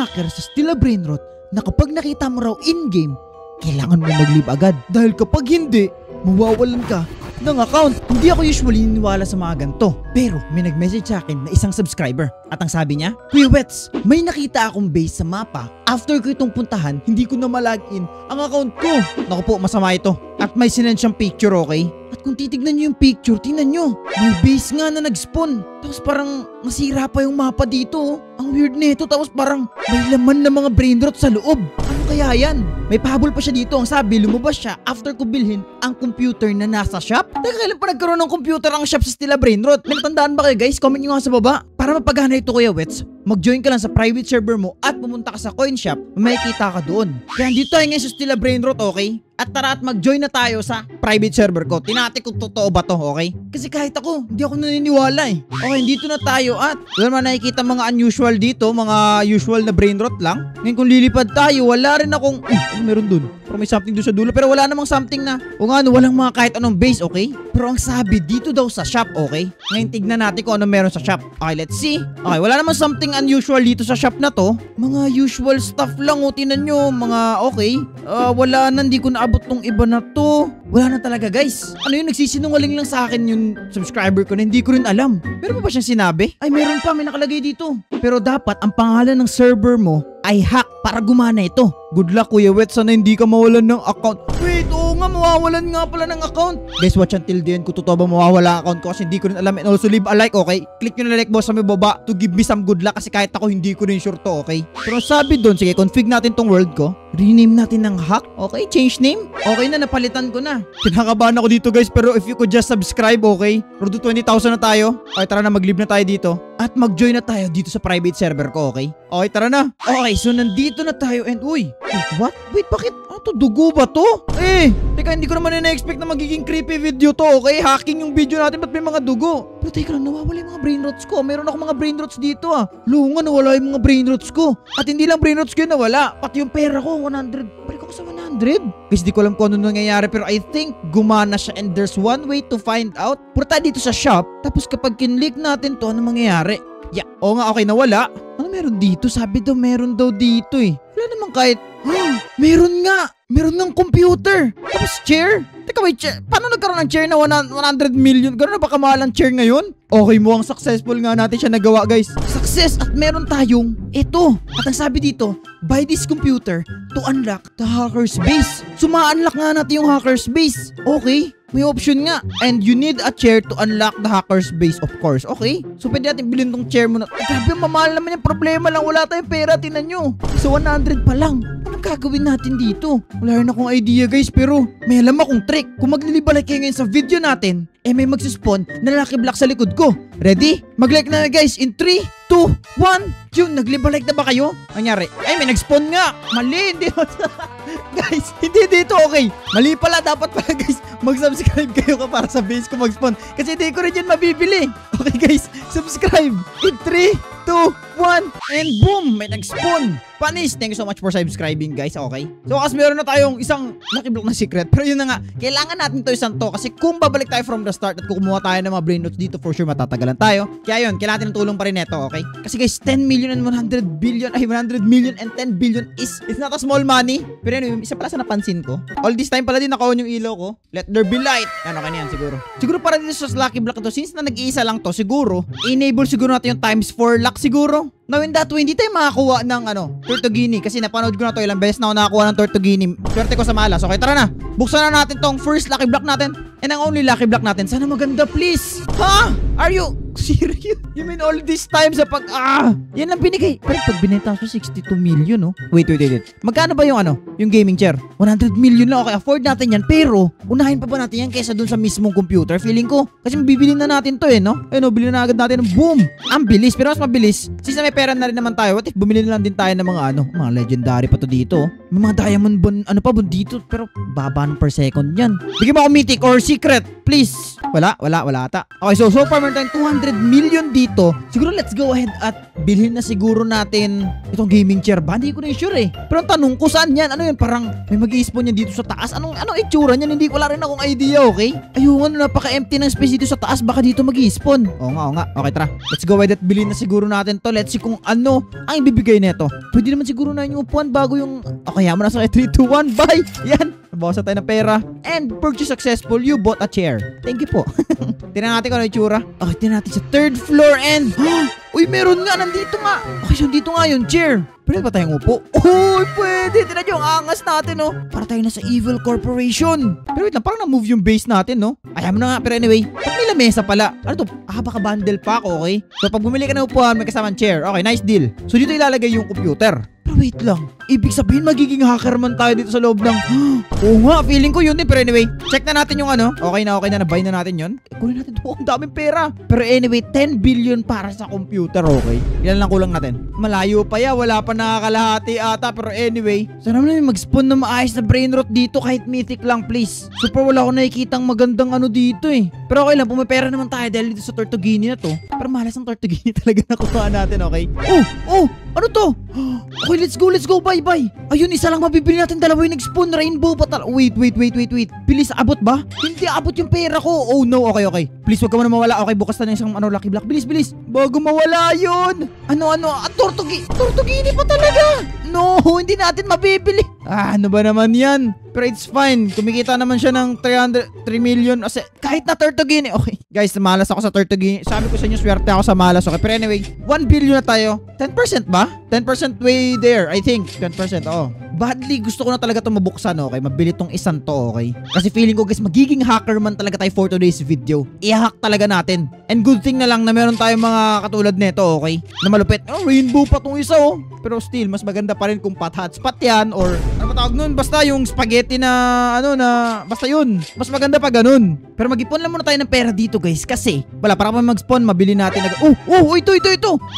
hacker sa Stila Brainrot na kapag nakita mo raw in-game, kailangan mo mag-leave agad. Dahil kapag hindi, mawawalan ka ng account. Hindi ako usually niniwala sa mga ganito. Pero may nag-message sa akin na isang subscriber. At ang sabi niya, Kuya Wets, may nakita akong base sa mapa. After ko itong puntahan, hindi ko na malagin ang account ko. Naku po, masama ito. At may sinend siyang picture, okay? At kung titignan nyo yung picture, tingnan nyo. May base nga na nag-spawn. Tapos parang masira pa yung mapa dito. Ang weird nito. Tapos parang may laman na mga brainrot sa loob. Ano kaya yan? May pahabol pa siya dito. Ang sabi, lumabas siya after ko bilhin ang computer na nasa shop. Teka, kailan pa nagkaroon ng computer ang shop sa Stila Brainrot? May natandaan ba kayo guys? Comment nyo nga sa baba. Para mapagana ito Kuya Wets, mag-join ka lang sa private server mo at pumunta ka sa coin shop, may kita ka doon. Kaya dito tayo ngayon sa Stila Brainrot, okay? At tara at mag-join na tayo sa private server ko. Tinati kung totoo ba to, okay? Kasi kahit ako, hindi ako naniniwala eh. Okay, dito na tayo at wala naman nakikita mga unusual dito, mga usual na brainrot lang. Ngayon kung lilipad tayo, wala rin akong, ano meron dun? Pero may something doon sa dulo, pero wala namang something na, o nga ano, walang mga kahit anong base, okay? Pero ang sabi, dito daw sa shop, okay? Ngayon tignan natin kung ano meron sa shop. Okay, let's see. Okay, wala namang something unusual dito sa shop na to. Mga usual stuff lang, o tinan nyo, mga okay. Wala na, hindi ko naabot tong iba na to. Wala na talaga guys. Ano yun, nagsisinungaling lang sa akin yung subscriber ko na hindi ko rin alam. Meron pa ba siyang sinabi? Ay meron pa, may nakalagay dito. Pero dapat ang pangalan ng server mo ay hack para gumana ito. Good luck Kuya Wets, sana hindi ka mawalan ng account. Wait, oo nga, mawawalan nga pala ng account. Guys, watch until the end kung totoo ba mawawala account ko kasi hindi ko rin alam. And also leave a like, okay? Click nyo na like boss sa may baba to give me some good luck kasi kahit ako hindi ko rin sure to, okay? Pero sabi doon, sige, config natin tong world ko. Rename natin ng hack, okay? Change name? Okay na, napalitan ko na. Kinakabahan ako dito guys, pero if you could just subscribe, okay? Road to 20,000 na tayo. Okay, tara na, mag-leave na tayo dito. At mag-join na tayo dito sa private server ko, okay? Okay, tara na. Okay, so nandito na tayo and uy, wait, what? Wait, bakit? Ano to? Dugo ba to? Teka, hindi ko naman na-expect na magiging creepy video to, okay? Hacking yung video natin, ba't may mga dugo? Pero teka lang, nawawala yung mga brainrots ko. Meron ako mga brainrots dito Lunga, nawala yung mga brainrots ko. At hindi lang brainrots ko yun nawala. Pati yung pera ko, 100. Balik ako sa 100. Guys, di ko alam kung ano nangyayari pero I think gumana siya and there's one way to find out. Punta tayo dito sa shop. Tapos kapag kinlik natin to, ano mangyayari? Yeah, oo nga, okay, nawala. Ano meron dito? Sabi daw meron daw dito eh. Wala naman kahit, meron nga. Meron ng computer. Tapos chair. Teka, wait, chair. Paano nagkaroon ng chair na 100 million? Gano'n na ba kamahal ang chair ngayon? Okay, mukhang successful nga natin siya nagawa, guys. Success! At meron tayong ito. At ang sabi dito, buy this computer to unlock the hacker's base. So, ma-unlock nga natin yung hacker's base. Okay. May option nga. And you need a chair to unlock the hacker's base, of course. Okay. So, pwede natin bilhin tong chair mo na. Grabe, mamahal naman yung problema lang. Wala tayong pera, tinan nyo. So, 100 pa lang. Anong gagawin natin dito? Wala rin akong idea, guys. Pero, may alam akong trick. Kung maglilibalik kayo ngayon sa video natin, may magsispawn na lucky block sa likod ko. Ready? Mag-like na guys. In 3, 2, 1. Yun, naglibalik na ba kayo? Nangyari? Ay, may nag-spawn nga. Mali, hindi. Guys, hindi dito, okay. Mali pala, dapat pala guys, mag-subscribe kayo para sa base ko mag-spawn. Kasi hindi ko rin yan mabibili. Okay guys, subscribe. In 3, 2, 1, and boom, may nag-spawn. Panis, thank you so much for subscribing guys, okay? So kasi meron na tayong isang lucky block na secret. Pero yun na nga, kailangan natin to isang to. Kasi kung babalik tayo from the start at kumuha tayo ng mga brain notes dito, for sure matatagalan tayo. Kaya yun, kailangan natin ng tulong pa rin neto, okay? Kasi guys, 10 million and 100 billion, ay 100 million and 10 billion is not a small money. Pero anyway, isa pala sa napansin ko. All this time pala din naka-on yung ilaw ko. Let there be light. Ano ka niyan siguro? Siguro para dito sa lucky block to, since na nag-iisa lang to, siguro, enable siguro natin yung times 4 luck siguro. Now in that way, hindi tayo makakuha ng Tortugini. Kasi napanood ko na to, ilang beses na ako nakakuha ng Tortugini. Swerte ko sa malas. Okay, tara na. Buksan na natin tong first lucky block natin. And ang only lucky block natin. Sana maganda, please. Ha? Are you serious? You mean all this time sa yan lang binigay. Pero pag binenta ko 62 million, no? Wait. Magkano ba yung yung gaming chair? 100 million lang. Okay, afford natin yan. Pero, unahin pa ba natin yan kaysa dun sa mismong computer? Feeling ko. Kasi mabibili na natin to no? Bili na agad natin. Boom! Ang bilis. Pero mas mabilis. Since may pera na rin naman tayo, what if bumili na lang din tayo ng mga mga legendary pa to dito. May mga diamond bond, pa dito. Pero, baba per second yan. Bigyan mo ako mythic or secret, please. Wala ata. Okay, so far meron tayong 200 million dito. Siguro let's go ahead at bilhin na siguro natin itong gaming chair ba? Hindi ko na sure eh. Pero ang tanong ko saan yan? Ano yan? Parang may mag-i-spawn yan dito sa taas. Anong itsura niyan? Hindi ko wala rin akong idea, okay? Ayun, napaka-empty ng space dito sa taas. Baka dito mag-i-spawn. Oo nga. Okay, tara. Let's go ahead at bilhin na siguro natin to. Let's see kung ano ang ibibigay nito. Pwede naman siguro na yung upuan bago yung... Okay, yaman na sa 3, 2, 1. Bye! Yan. Nabawasan tayo ng pera. And purchase successful. You bought a chair. Thank you po. Tingnan natin kung ano itsura. Okay, tingnan natin sa 3rd floor and... Uy, meron nga. Nandito nga. Okay, so dito nga yung chair. Pwede ba tayong upo? Uy, pwede. Tingnan nyo ang angas natin, no? Para tayo na sa Evil Corporation. Pero wait lang, parang na-move yung base natin, no? Ayaw mo na nga. Pero anyway, pag may lamesa pala. Ano to? Baka bundle pa ako, okay? So pag bumili ka ng upuan, may kasamang chair. Okay, nice deal. So dito ilalagay yung computer. Pero wait lang. Ibig sabihin magiging hacker man tayo dito sa loob ng... Oo nga, feeling ko yun din. Pero anyway, check na natin yung ano. Okay na. Nabuy na natin yun. Kunin natin ito. Ang daming pera. Pero anyway, 10 billion para sa computer, okay? Ilan lang kulang natin? Malayo pa ya. Wala pa nakakalahati ata. Pero anyway, sana naman mag-spawn na maayos na brain rot dito kahit mythic lang, please. Super wala ko nakikitang magandang ano dito eh. Pero okay lang, pumipera naman tayo dahil dito sa Tortuguini na to. Pero malas ang Tortuguini talaga nakuha natin, okay? Oh! Ano to? Okay, let's go. Bye. Ayun, isa lang mabibili natin. Dalawa yung nag-spawn. Rainbow pa Wait. Bilis, abot ba? Hindi abot yung pera ko. Oh no, okay. Please, wag ka muna mawala. Okay, bukas na yung lucky block. Bilis. Bago mawala yun. Ano? Tortuguini pa talaga. No, hindi natin mabibili. Ano ba naman yan? Pero it's fine. Kumikita naman siya ng 3 million. Kasi kahit na Tortuguini. Okay, guys, malas ako sa Tortuguini. Sabi ko sa inyo, swerte ako sa malas. Okay, pero anyway, 1 billion na tayo. 10% ba? 10% way there, I think. 10%, oo. Badly, gusto ko na talaga ito mabuksan, okay? Mabili tong isang to, okay? Kasi feeling ko, guys, magiging hacker man talaga tayo for today's video. I-hack talaga natin. And good thing na lang na meron tayong mga katulad nito, okay? Na malupit. Rainbow pa tong isa, oh. Pero still, mas maganda pa rin kung hotspot yan or ano matawag nun? Basta yung spaghetti na basta yun. Mas maganda pa ganun. Pero mag-ipon lang muna tayo ng pera dito, guys. Kasi, para pa mag-spawn, mabili natin. Ito.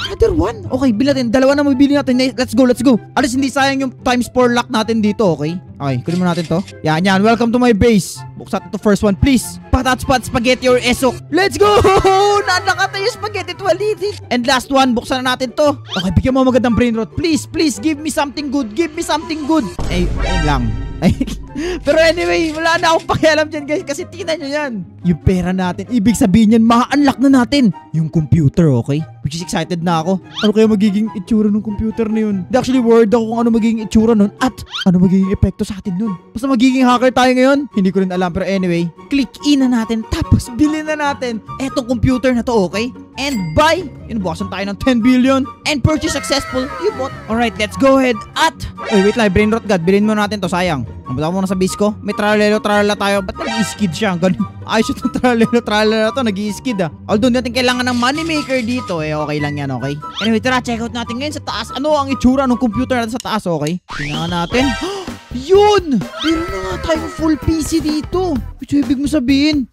Another one. Okay, bili natin. Dalawa na mabili natin. Let's go. Alas hindi sayang yung times 4 lock natin dito, okay? Okay, kunin mo natin to. Yan. Welcome to my base. Buksan ito first one, please. Hotspot, spaghetti or esok. Let's go! Nanakata yung spaghetti, 12. And last one, buksan na natin to. Okay, bigyan mo magandang brain rot. Please, give me something good. Ayun lang. Pero anyway, wala na akong pakialam dyan, guys. Kasi tingnan nyo yan. Yung pera natin, ibig sabihin yan, ma-unlock na natin yung computer, okay? Which is excited na ako. Ano kaya magiging itsura ng computer na yun? Actually, worried ako kung ano magiging itsura nun at ano magiging epekto sa atin nun. Basta magiging hacker tayo ngayon, hindi ko rin alam. Pero anyway, click in na natin. Tapos bilhin na natin etong computer na to, okay? And buy. Inubukasan tayo ng 10 billion. And purchase successful. You bought. Alright, let's go ahead at... wait lang, brain rot god. Bilhin mo natin to, sayang. Ang bata mo na sa base ko. May tralala tayo. Ba't nag-i-skid siya? Ganun. Ayos yung tralala to. Nag-i-skid ah. Although natin kailangan ng money maker dito eh. Okay lang yan, okay? Anyway, tara, check out natin ngayon sa taas. Ano ang itsura ng computer natin sa taas, okay? Tingnan natin. Yun! Meron na nga tayong full PC dito. Ito ibig mo sabihin.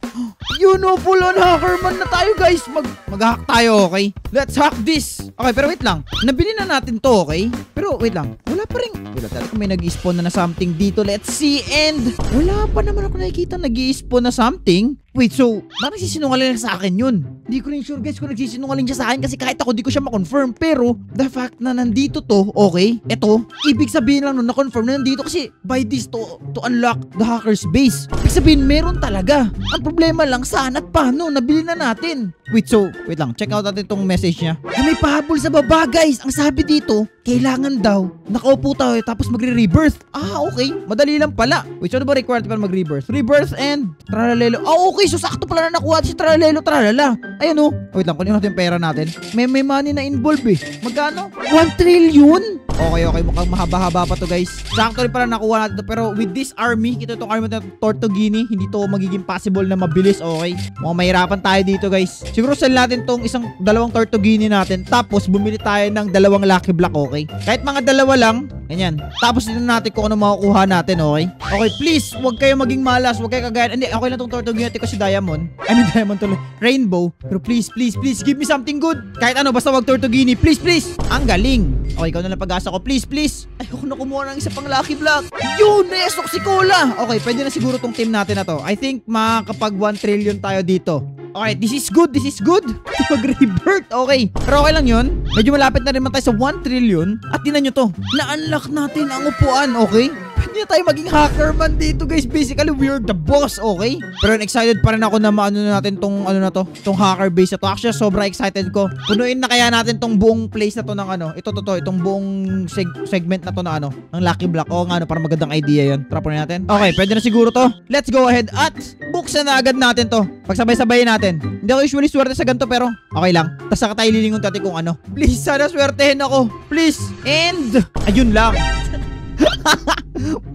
Yun o, full on hacker man na tayo, guys. Mag-hack tayo, okay? Let's hack this. Okay, pero wait lang. Nabili na natin to, okay? Pero wait lang. Wala pa rin. Wala talaga may nag-i-spawn na something dito. Let's see. And wala pa naman ako nakikita nag-i-spawn na something. Wait, so, bakit nagsisinungaling sa akin yun? Hindi ko rin sure, guys, kung nagsisinungaling siya sa akin kasi kahit ako di ko siya ma-confirm. Pero, the fact na nandito to, okay, eto, ibig sabihin lang nun na-confirm na nandito kasi by this to unlock the hacker's base. Ibig sabihin, meron talaga. Ang problema lang, saan at paano? Nabili na natin. Wait, so, wait lang, check out natin itong message niya. May pahabol sa baba, guys. Ang sabi dito, kailangan daw, nakaupo tayo tapos magre-rebirth. Okay. Madali lang pala. Wait, so ano ba required para mag-rebirth? Rebirth and tralalelo. Okay. So sakto pala na nakuha si tralalelo tralala. Ayan o. Wait lang, kunin natin yung pera natin. May money na involved eh. Magkano? 1 trillion? Okay. Mukhang mahaba-haba pa to, guys. Sakto rin pala nakuha natin to. Pero with this army, ito itong army na Tortuguini, hindi to magiging possible na mabilis, okay? Mukhang mahirapan tayo dito, guys. Siguro sell natin tong dalawang Tortuguini natin. Tapos bumili tayo ng 2 lucky block, okay? Kahit mga 2 lang, Ganyan. Tapos dito natin kung ano makukuha natin, okay? Okay, please, huwag kayo maging malas. Huwag kayo kagaya. Hindi, okay lang tong Tortuguini ko si Diamond. I mean, Diamond tuloy. Rainbow. Pero please, please, please, give me something good. Kahit ano, basta wag Tortuguini. Please, please. Ang galing. Okay, ikaw na lang pag-asa ko. Please, please. Ayoko na kumuha ng isa pang Lucky Block. Yun, naesok si Cola. Okay, pwede na siguro tong team natin na to. I think makakapag 1 trillion tayo dito. Okay, this is good, this is good. Mag-revert, okay. Pero okay lang yun. Medyo malapit na rin man tayo sa 1 trillion. At tinan nyo to, na-unlock natin ang upuan, okay? Pwede na tayo maging hacker man dito, guys. Basically, we're the boss, okay? Pero excited pa rin ako na maano na natin tong ano na to, tong hacker base na to. Actually, sobrang excited ko. Punuin na kaya natin tong buong place na to ng ano. Itong buong segment na to na ano, ng Lucky Block. Oo nga, ano, para magandang idea yun. Tara po natin. Okay, pwede na siguro to. Let's go ahead at buksan na agad natin to. Pagsabay-sabayin natin. Hindi ako usually swerte sa ganito pero okay lang. Tapos saka tayo lilingon natin kung ano. Please, sana swertehin ako. Please. And ayun lang.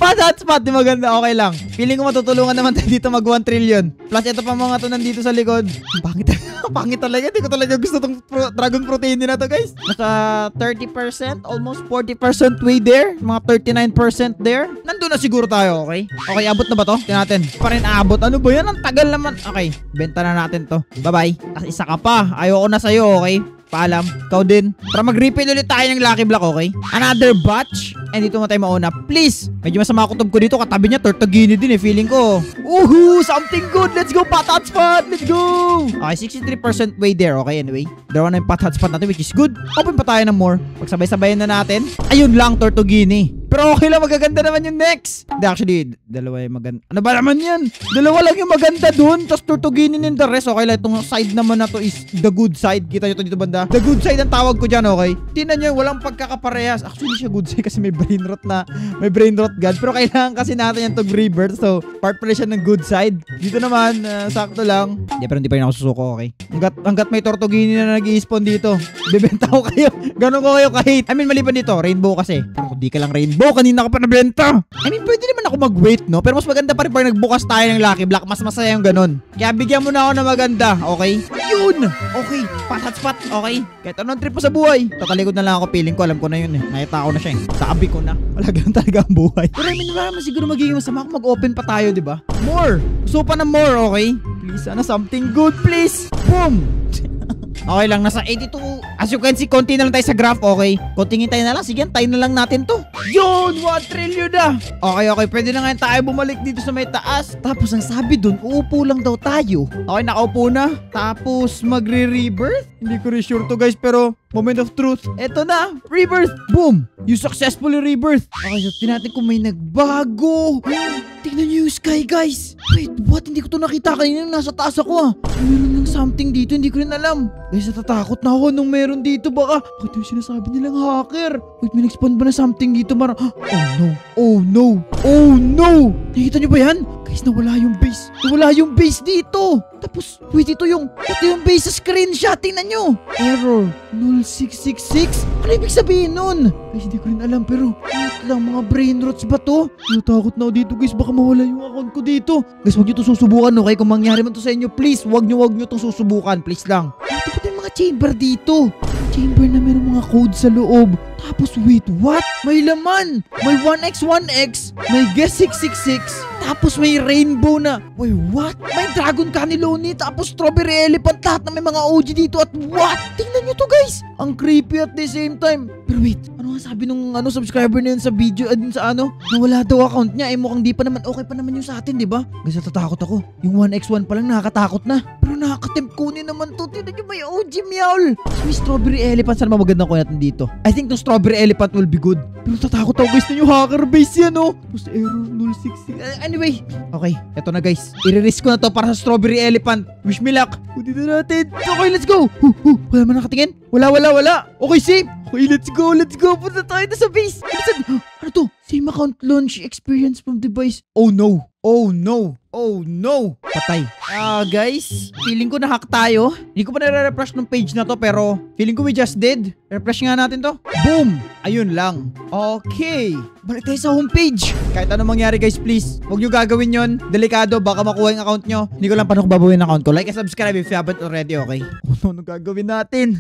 Hotspot, di maganda, okay lang. Feeling ko matutulungan naman tayo dito mag 1 trillion. Plus ito pa mga to nandito sa likod. Pangit, pangit talaga. Hindi ko talaga gusto tong dragon protein na to, guys. Nasa 30%, almost 40% way there. Mga 39% there. Nandun na siguro tayo, okay? Okay, abot na ba to? Tingnan natin. Pa rin abot. Ano ba yan? Ang tagal naman. Okay, benta na natin to. Bye-bye. Tapos isa ka pa. Ayoko na sa'yo, okay? Paalam. Ikaw din. Para mag-refill ulit tayo ng Lucky Block, okay? Another batch. And dito mo tayo mauna. Please. Medyo masama kutob ko dito. Katabi niya, Tortuguini din eh. Feeling ko. Woohoo! Something good. Let's go, Pot Hotspot. Let's go! Okay, 63% way there. Okay, anyway. Dalawa na yung Pot Hotspot natin, which is good. Open pa tayo ng more. Pagsabay-sabayan na natin. Ayun lang, Tortuguini. Pero okay lang, magaganda naman yung next. Hindi, actually, dalawa yung maganda. Ano ba naman yan? Dalawa lang yung maganda dun. Tapos Tortuguini and the rest. Okay lang, itong side naman na to is the good side. Kita nyo to dito banda. The good side ang tawag ko dyan, okay? Tingnan nyo, walang pagkakaparehas. Actually, siya good side kasi may brain rot na. May brain rot god. Pero kailangan kasi natin yan to rebirth. So, part pala siya ng good side. Dito naman, sakto lang. Hindi, pero hindi pa rin ako susuko, okay? Hanggat may Tortuguini na nag-i-spawn dito, bibenta ko kayo. Ganon ko kayo kahit. I mean, maliban dito, rainbow kasi. Pero kung di ka lang rainbow, kanina ka pa nabenta. I mean, pwede naman ako mag-wait, no? Pero mas maganda pa rin pag nagbukas tayo ng Lucky Block. Mas masaya yung ganun. Kaya bigyan mo na ako na maganda, okay? Yun! Okay, Hotspot, okay? Kahit anong trip mo sa buhay. Tatalikod na lang ako, feeling ko, alam ko na yun eh. Nakita ko na siya eh. Sabi ko na. Wala ganun talaga ang buhay. Pero I mean, wala naman siguro magiging masama kung mag-open pa tayo, di ba? More! Gusto pa na more, okay? Please, sana something good, please! Boom! Okay lang, nasa 82. As you can see, konti na lang tayo sa graph, okay? Kontingin tayo na lang. Sige, tayo na lang natin to. Yun! 1 trillion na! Okay, okay. Pwede na nga tayo bumalik dito sa may taas. Tapos ang sabi dun, uupo lang daw tayo. Okay, nakaupo na. Tapos magre-rebirth? Hindi ko rin sure to, guys, pero moment of truth. Eto na! Rebirth! Boom! You successfully rebirth. Okay, so tinatin kung may nagbago. Tingnan nyo yung sky, guys. Wait, what? Hindi ko to nakita kanina nasa taas ako, ah. Meron lang something dito, hindi ko rin alam. Guys, natatakot na ako nung meron dito. Baka, ito yung sinasabi nilang hacker. Wait, may nag-spawn ba na something dito? Oh no. Oh no. Oh no. Nakita nyo ba yan? Guys, nawala yung base. Nawala yung base dito. Tapos, wait, ito yung base sa screenshot. Tingnan nyo. Error 0666. Ano ibig sabihin nun? Guys, hindi ko rin alam, pero wait lang, mga brain rots ba to? Natakot na ako dito, guys. Baka mawala yung account ko dito. Guys, huwag nyo to susubukan, okay? Kung mangyari man to sa inyo, please, huwag nyo to susubukan. Please lang. Ito pa yung mga chamber dito. Chamber na meron mga code sa loob. Tapos, wait, what? May laman. May 1x1x. May guess 666. Tapos may rainbow na. Wait, what? May dragon cannelloni. Tapos strawberry elephant. Lahat na may mga OG dito. At what? Tingnan nyo to, guys. Ang creepy at the same time. Pero wait, ano nga sabi nung subscriber na yun sa video? Dun sa nawala daw account niya. Eh, mukhang di pa naman. Okay pa naman yung sa atin, di ba? Guys, natatakot ako. Yung 1x1 pa lang nakakatakot na. Pero nakakatempt kunin naman to. Tingnan nyo ba yung OG meowl? So, may strawberry elephant. Sana magandang kunin natin dito. I think the strawberry elephant will be good. Pero natatakot ako, guys, na yung hacker base yan, oh. Tapos error 066. Anyway, okay, eto na, guys. I-risk ko na to para sa strawberry elephant. Wish me luck. Dito natin. Okay, let's go. Wala man nakatingin. Wala. Okay, safe. Okay, let's go. Punta tayo na sa base. Ano to? Same account launch experience from device. Oh no. Patay. Guys, feeling ko na-hack tayo. Hindi ko pa nare-refresh ng page na to, pero feeling ko we just did. Refresh nga natin to. Boom! Ayun lang. Okay. Balik tayo sa homepage. Kahit anong mangyari, guys, please, huwag nyo gagawin yon. Delikado, baka makuha yung account nyo. Hindi ko lang paano ko babawiin ang account ko. Like and subscribe if you haven't already, okay? Ano gagawin natin?